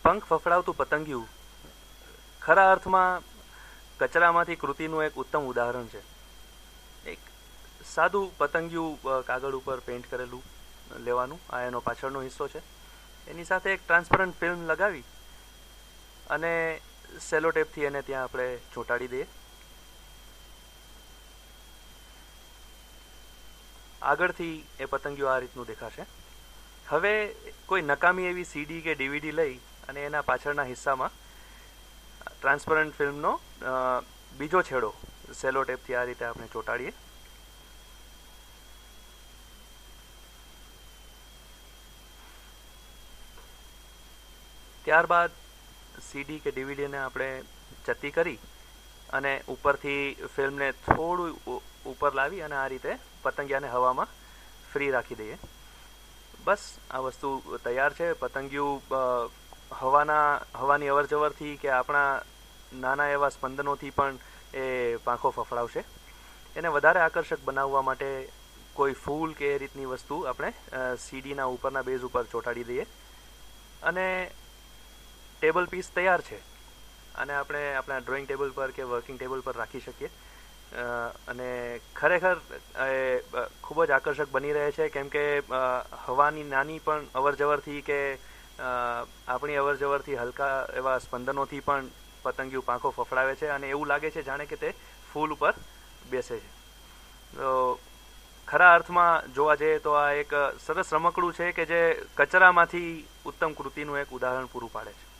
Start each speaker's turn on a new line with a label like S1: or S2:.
S1: પંખ ફફડાવતું પતંગિયું ખરા અર્થમાં કચરામાંથી કૃતિનું એક ઉત્તમ ઉદાહરણ છે. એક સાદું પતંગિયું કાગળ ઉપર પેઇન્ટ કરેલું લેવાનું, આ એનો પાછળનો હિસ્સો છે. એની સાથે એક ટ્રાન્સપરન્ટ ફિલ્મ લગાવી અને સેલો ટેપથી એને ત્યાં આપણે ચોંટાડી દઈએ. આગળથી એ પતંગિયું આ રીતનું દેખાશે. હવે કોઈ નકામી એવી સીડી કે ડીવીડી લઈ અને એના પાછળના હિસ્સામાં ટ્રાન્સપરન્ટ ફિલ્મનો બીજો છેડો સેલો ટેપથી આ રીતે આપણે ચોંટાડીએ. ત્યારબાદ સીડી કે ડીવીડીને આપણે ચત્તી કરી અને ઉપરથી ફિલ્મને થોડું ઉપર લાવી અને આ રીતે પતંગિયાને હવામાં ફ્રી રાખી દઈએ. બસ આ વસ્તુ તૈયાર છે. પતંગિયું હવાની અવર જવરથી કે આપણા નાના એવા સ્પંદનોથી પણ એ પાંખો ફફડાવશે. એને વધારે આકર્ષક બનાવવા માટે કોઈ ફૂલ કે એ રીતની વસ્તુ આપણે સીડીના ઉપરના બેઝ ઉપર ચોંટાડી દઈએ અને ટેબલ પીસ તૈયાર છે. આને આપણે આપણા ડ્રોઈંગ ટેબલ પર કે વર્કિંગ ટેબલ પર રાખી શકીએ અને ખરેખર ખૂબ જ આકર્ષક બની રહે છે, કેમ કે હવાની નાની પણ અવર જવરથી કે આપણી અવર જવરથી હલકા એવા સ્પંદનોથી પણ પતંગિયું પાંખો ફફડાવે છે અને એવું લાગે છે જાણે કે તે ફૂલ ઉપર બેસે છે. તો ખરા અર્થમાં જોવા જઈએ તો આ એક સરસ રમકડું છે કે જે કચરામાંથી ઉત્તમ કૃતિનું એક ઉદાહરણ પૂરું પાડે છે.